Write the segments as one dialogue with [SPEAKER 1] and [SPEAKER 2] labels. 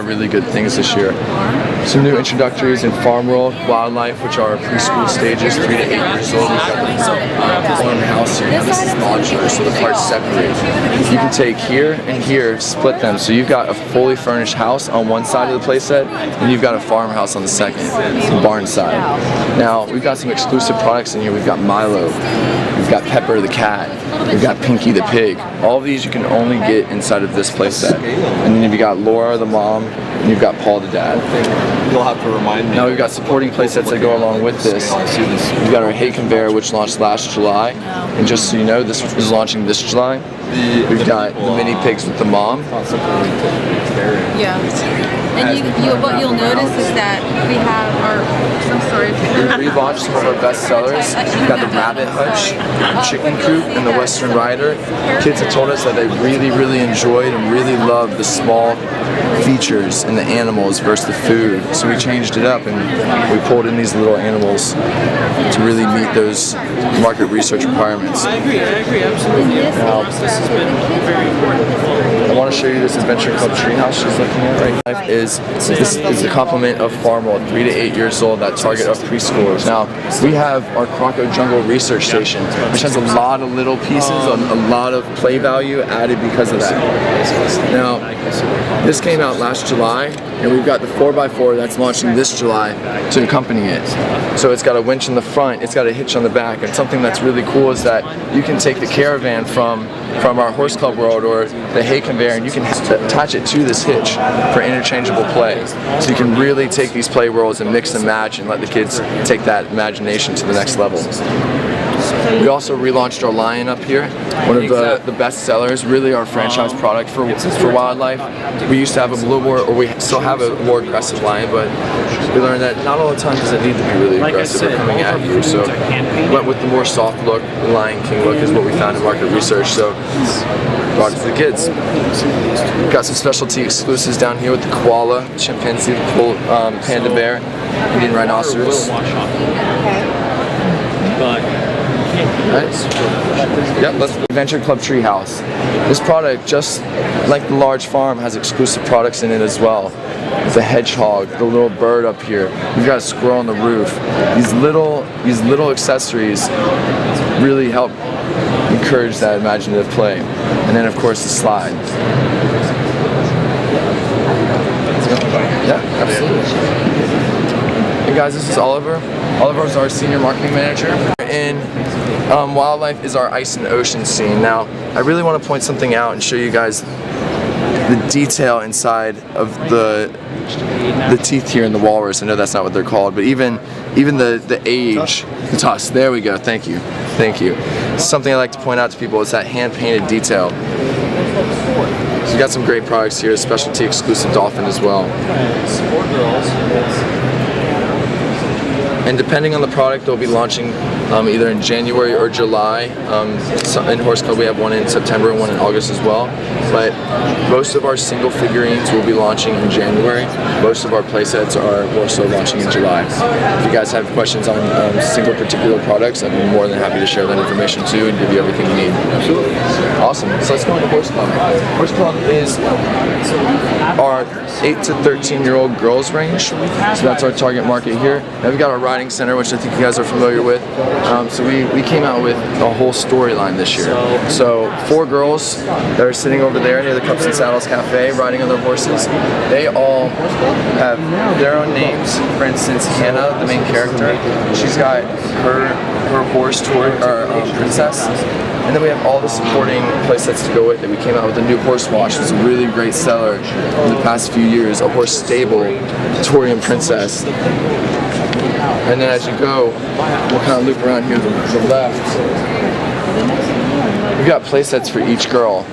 [SPEAKER 1] really good things this year. Some new introductories in Farm World, Wildlife, which are preschool stages, 3 to 8 years old. We've got the farmhouse here. Now this is modular, so the parts separate. You can take here and here, split them. So you've got a fully furnished house on one side of the playset, and you've got a farmhouse on the second, the barn side. Now we've got some exclusive products in here. We've got Milo, we've got Pepper the cat, we've got Pinky the pig. All of these you can only get inside of this playset. And then you've got Laura the mom, and you've got Paul the dad.
[SPEAKER 2] You'll have to remind me.
[SPEAKER 1] Now we've got supporting playsets that go along with this. We've got our hay conveyor, which launched last July, and just so you know, this is launching this July. We've got the mini pigs with the mom.
[SPEAKER 3] Yeah. And what you'll notice is that we have our, I'm sorry.
[SPEAKER 1] We relaunched some of our best sellers. We've got the Rabbit Hutch, the Chicken Coop, and the Western Rider. Kids have told us that they really enjoyed and really loved the small features in the animals versus the food. So we changed it up and we pulled in these little animals to really meet those market research requirements.
[SPEAKER 2] I agree, absolutely.
[SPEAKER 1] Now,
[SPEAKER 2] This has been very important.
[SPEAKER 1] I want to show you this Adventure Club Treehouse she's looking at right now. This is a complement of Farm World, 3 to 8 years old, that target of preschoolers. Now, we have our Croco Jungle Research Station, which has a lot of little pieces, a lot of play value added because of that. Now, this came out last July, and we've got the 4x4 that's launching this July to accompany it. So it's got a winch in the front, it's got a hitch on the back, and something that's really cool is that you can take the Caravan from our horse club world or the hay conveyor, and you can attach it to this hitch for interchangeable play. So you can really take these play worlds and mix and match and let the kids take that imagination to the next level. We also relaunched our lion up here, one of the best sellers, really our franchise product for wildlife. We used to have a little more, or we still have a more aggressive lion, but we learned that not all the time does it need to be really aggressive or coming at you. So went with the more soft look, the Lion King look is what we found in market research. So brought it to the kids. We've got some specialty exclusives down here with the koala, chimpanzee, panda bear, Indian rhinoceros. Right. Yep, let's Adventure Club Treehouse. This product, just like the large farm, has exclusive products in it as well. The hedgehog, the little bird up here. We've got a squirrel on the roof. These little accessories really help encourage that imaginative play. And then of course the slide. Yeah, absolutely. Hey guys, this is Oliver. Oliver is our senior marketing manager. And Wildlife is our ice and ocean scene. Now, I really want to point something out and show you guys the detail inside of the teeth here in the walrus. I know that's not what they're called, but even the age, the tusk. There we go. Thank you. Something I like to point out to people is that hand-painted detail. So we got some great products here, specialty exclusive dolphin as well. And depending on the product, they'll be launching either in January or July. In Horse Club, we have one in September and one in August as well. But most of our single figurines will be launching in January. Most of our playsets are more so launching in July. If you guys have questions on single particular products, I'd be more than happy to share that information too and give you everything you need. Absolutely. Awesome. So let's go into Horse Club. Horse Club is our 8 to 13-year-old girls range. So that's our target market here. Now we've got our riding center, which I think you guys are familiar with. So we came out with a whole storyline this year. So 4 girls that are sitting over there near the Cups and Saddles Cafe riding on their horses. They all have their own names. For instance, Hannah, the main character, she's got her horse Princess. And then we have all the supporting playsets to go with it. We came out with a new horse wash. It's a really great seller in the past few years. A horse stable, Tori and Princess. And then as you go, we'll kind of loop around here to the left. We've got playsets for each girl.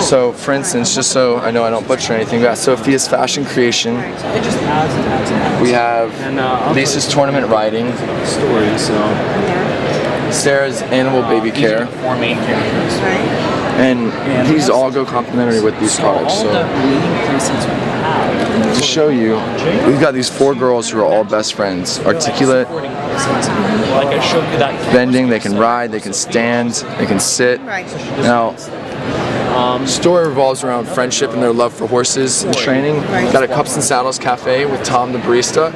[SPEAKER 1] So, for instance, just so I know I don't butcher anything, we got Sophia's Fashion Creation. We have Lisa's Tournament Riding. Sarah's Animal Baby Care. And these all go complementary with these products. So, to show you, we've got these 4 girls who are all best friends. Articulate, bending, they can ride, they can stand, they can sit. Now, Store revolves around friendship and their love for horses and training. Got a Cups and Saddles Cafe with Tom the barista.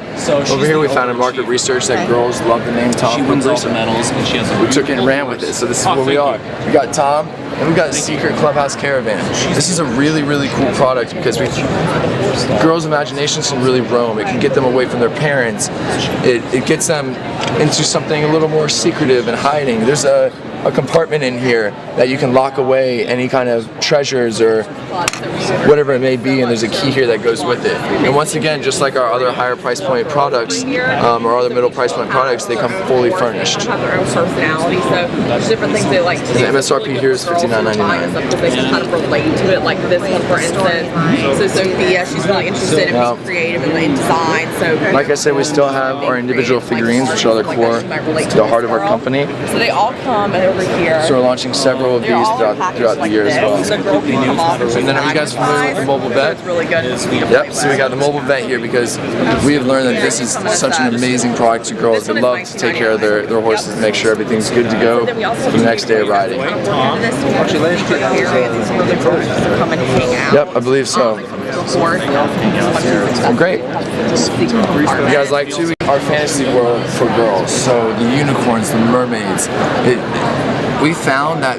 [SPEAKER 1] Over here we found in market research that girls love the name Tom the barista.
[SPEAKER 2] medals, and she has a
[SPEAKER 1] We took it and ran with it, so this is what we are. We got Tom, and we got a secret Clubhouse Caravan. This is a really, really cool product because girls' imaginations can really roam. It can get them away from their parents. It gets them into something a little more secretive and hiding. There's a compartment in here that you can lock away any kind of treasures or whatever it may be, and there's a key here that goes with it. And once again, just like our other higher price point products or other middle price point products, they come fully furnished.
[SPEAKER 4] Have their own personality, so there's different things they like to do.
[SPEAKER 1] The MSRP here is $59.99.
[SPEAKER 4] Because they can kind of relate to it, like this one for instance. So Sophia, she's really interested in being creative and in design. So
[SPEAKER 1] like I said, we still have our individual figurines, which are the core, the heart of our company.
[SPEAKER 4] So they all come over here.
[SPEAKER 1] So we're launching several of these throughout the year as well.
[SPEAKER 4] So girl can come off
[SPEAKER 1] And then are you guys familiar with the mobile vet?
[SPEAKER 4] It's really good.
[SPEAKER 1] Yep, so we got the mobile vet here because we have learned that this is such an amazing product to girls. They love to take care of their horses and make sure everything's good to go for the next day of riding. Yep, I believe so. Well, great. You guys like to? Our fantasy world for girls. So the unicorns, the mermaids. We found that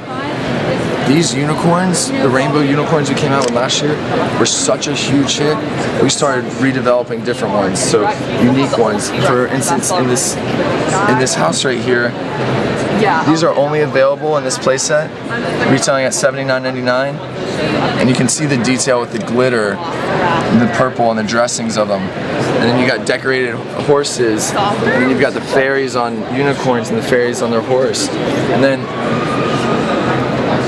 [SPEAKER 1] these unicorns, the rainbow unicorns we came out with last year, were such a huge hit. We started redeveloping different ones, so unique ones. For instance, in this house right here, these are only available in this playset, retailing at $79.99. And you can see the detail with the glitter and the purple and the dressings of them. And then you got decorated horses, and then you've got the fairies on unicorns and the fairies on their horse. And then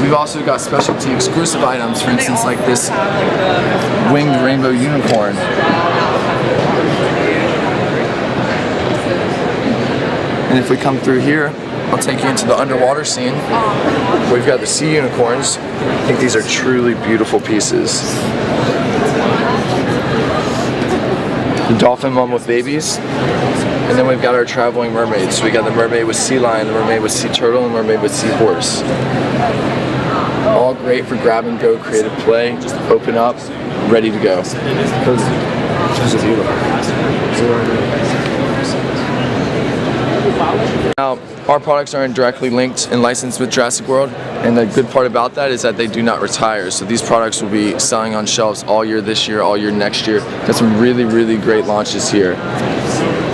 [SPEAKER 1] we've also got specialty exclusive items, for instance, like this winged rainbow unicorn. And if we come through here, I'll take you into the underwater scene. We've got the sea unicorns. I think these are truly beautiful pieces. The dolphin one with babies. And then we've got our traveling mermaids. So we got the mermaid with sea lion, the mermaid with sea turtle, and the mermaid with sea horse. All great for grab and go creative play. Just open up, ready to go. This is beautiful. Now, our products aren't directly linked and licensed with Jurassic World, and the good part about that is that they do not retire. So these products will be selling on shelves all year this year, all year next year. Got some really, really great launches here.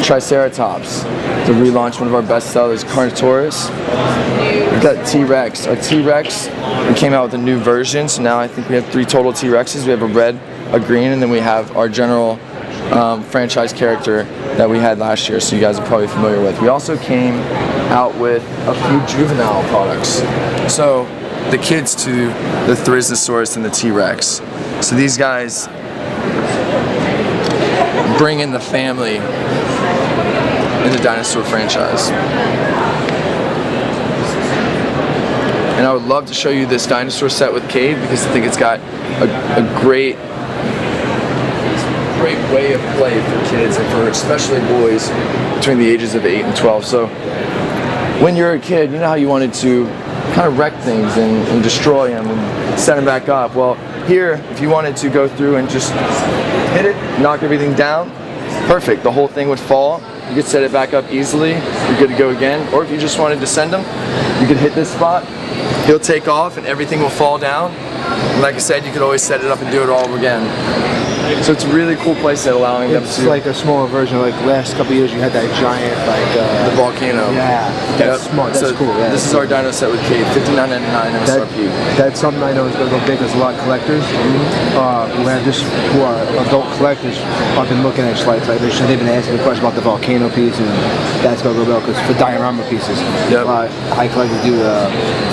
[SPEAKER 1] Triceratops, to relaunch one of our best sellers, Carnotaurus. We've got T-Rex. Our T-Rex, we came out with a new version, so now I think we have 3 total T-Rexes. We have a red, a green, and then we have our general franchise character that we had last year, so you guys are probably familiar with. We also came out with a few juvenile products. So the kids to the Therizosaurus and the T-Rex. So these guys bring in the family in the dinosaur franchise. And I would love to show you this dinosaur set with Cade because I think it's got a great way of play for kids and for especially boys between the ages of 8 and 12. So when you're a kid, you know how you wanted to kind of wreck things and destroy them and set them back up. Well, here, if you wanted to go through and just hit it, knock everything down, perfect. The whole thing would fall. You could set it back up easily. You're good to go again. Or if you just wanted to send them, you could hit this spot. He'll take off and everything will fall down. And like I said, you could always set it up and do it all over again. So it's a really cool playset, allowing them to...
[SPEAKER 5] It's like a smaller version. Like last couple of years, you had that giant, like...
[SPEAKER 1] the volcano.
[SPEAKER 5] Yeah, that's smart. That's cool. Yeah,
[SPEAKER 1] this is our dino set with Cade, $59.99 MSRP.
[SPEAKER 5] That's something I know is going to go big. There's a lot of collectors who have just who are adult collectors. I've been looking at Schleich. Like they've been asking me questions about the volcano piece, and that's going to go well because for diorama pieces, high collectors do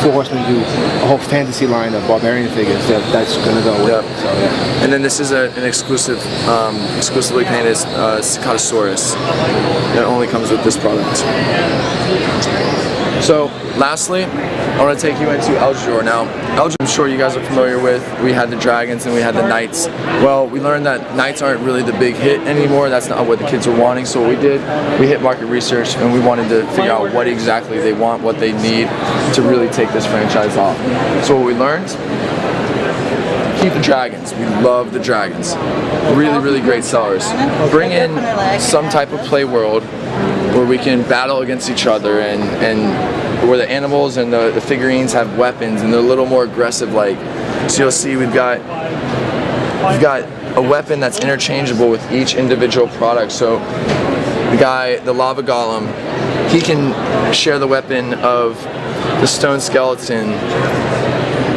[SPEAKER 5] Four Horsemen do a whole fantasy line of barbarian figures. That's going to go well. So, yeah.
[SPEAKER 1] And then this is an exclusively painted Cicadasaurus that only comes with this product. So, lastly, I want to take you into Eldor. Now, Eldor, I'm sure you guys are familiar with. We had the dragons and we had the knights. Well, we learned that knights aren't really the big hit anymore. That's not what the kids were wanting. So what we did, we hit market research and we wanted to figure out what exactly they want, what they need to really take this franchise off. So what we learned, keep the dragons. We love the dragons. Really, really great sellers. Bring in some type of play world where we can battle against each other and where the animals and the figurines have weapons and they're a little more aggressive. Like, so you'll see we've got a weapon that's interchangeable with each individual product. So the lava golem, he can share the weapon of the stone skeleton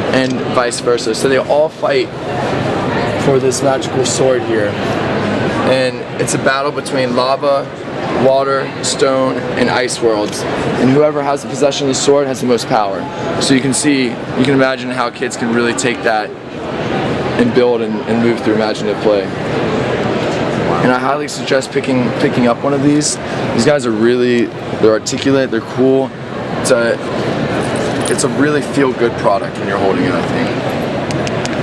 [SPEAKER 1] and vice versa. So they all fight for this magical sword here. And it's a battle between lava, water, stone, and ice worlds. And whoever has the possession of the sword has the most power. So you can imagine how kids can really take that and build and move through imaginative play. And I highly suggest picking up one of these. These guys are they're articulate, they're cool. It's a really feel-good product when you're holding it, I think.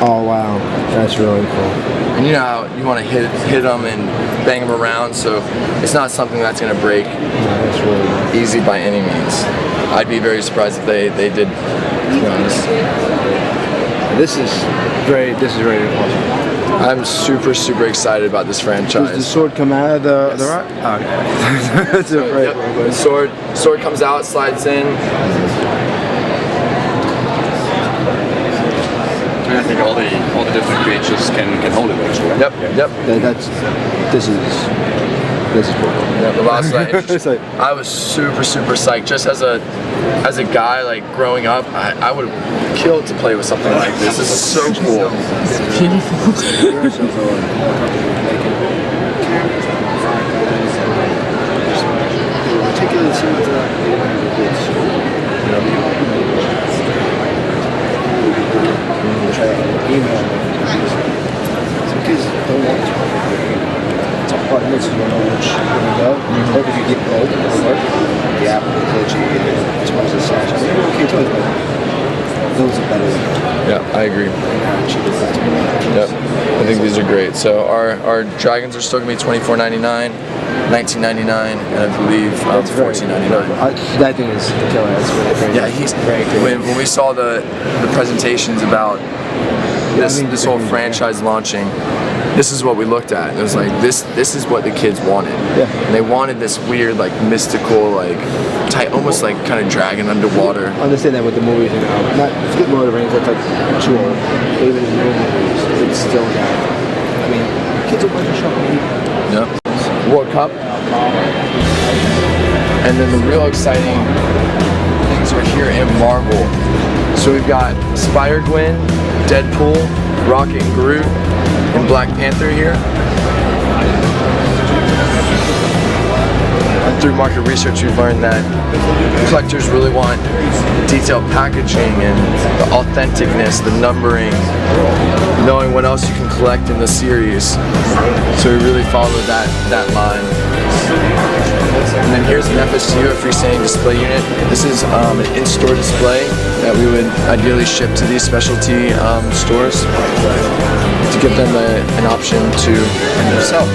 [SPEAKER 5] Oh wow, that's really cool.
[SPEAKER 1] And you know how you want to hit them and bang them around, so it's not something that's going to break
[SPEAKER 5] That's really
[SPEAKER 1] easy by any means. I'd be very surprised if they did, to be honest.
[SPEAKER 5] This is very awesome.
[SPEAKER 1] I'm super excited about this franchise.
[SPEAKER 5] Does the sword come out of the rock? Oh, okay. That's a great
[SPEAKER 1] Yep. The sword comes out, slides in.
[SPEAKER 2] And I think all the different creatures can hold it actually.
[SPEAKER 1] Yep.
[SPEAKER 5] This is cool.
[SPEAKER 1] Yeah, the last night, I was super psyched. Just as a guy, like growing up, I would have killed to play with something like this. This is so cool.
[SPEAKER 5] Part of this, you don't know which way to go. Or if you get both, it'll work. The apple, the glitch, you get it. As far as the sash, I mean, okay, toys, but those are better.
[SPEAKER 1] Yeah, I agree. Yep, I think these are great. So our dragons are still gonna be $24.99, $19.99, and I believe $14.99.
[SPEAKER 5] That thing is killer. That's really great.
[SPEAKER 1] Yeah, he's when we saw the presentations about this whole franchise launching, this is what we looked at. It was like this is what the kids wanted.
[SPEAKER 5] Yeah.
[SPEAKER 1] And they wanted this weird, like mystical, like tight, almost like kind of dragon underwater.
[SPEAKER 5] I understand that with the movies, you know. Not forget Lord of the Rings, that's like sure. But even in the movies, it's still that. I mean, kids are going to shop.
[SPEAKER 1] Yep. World Cup. And then the real exciting things are here in Marvel. So we've got Spider-Gwen, Deadpool, Rocket and Groot, and Black Panther here. And through market research, we've learned that collectors really want detailed packaging and the authenticness, the numbering, knowing what else you can collect in the series. So we really follow that line. And then here's an FSU, a freestanding display unit. This is an in-store display that we would ideally ship to these specialty stores to give them an option to sell.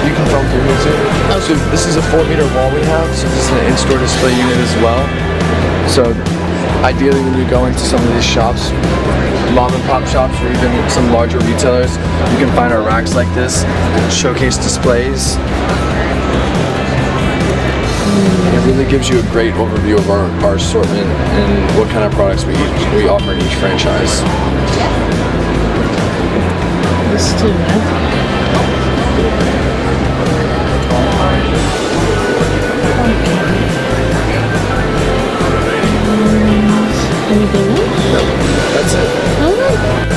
[SPEAKER 1] You can film through here too. So this is a 4-meter wall we have, so this is an in-store display unit as well. So ideally when you go into some of these shops, mom and pop shops or even some larger retailers, you can find our racks like this, showcase displays. And it really gives you a great overview of our assortment and what kind of products we offer in each franchise.
[SPEAKER 3] This too, anything else?
[SPEAKER 1] No, that's it.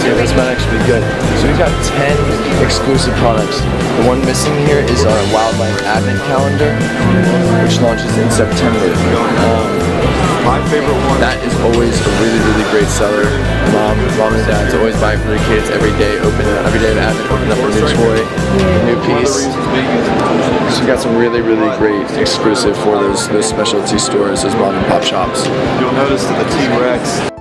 [SPEAKER 1] Yeah, this might actually be good. So we've got 10 exclusive products. The one missing here is our Wildlife Advent Calendar, which launches in September.
[SPEAKER 2] My favorite one.
[SPEAKER 1] That is always a really great seller. Mom and dads always buy for the kids every day. Every day of Advent, open up a new toy, a new piece. So we got some really great exclusive for those specialty stores, those mom and pop shops.
[SPEAKER 2] You'll notice that the T-Rex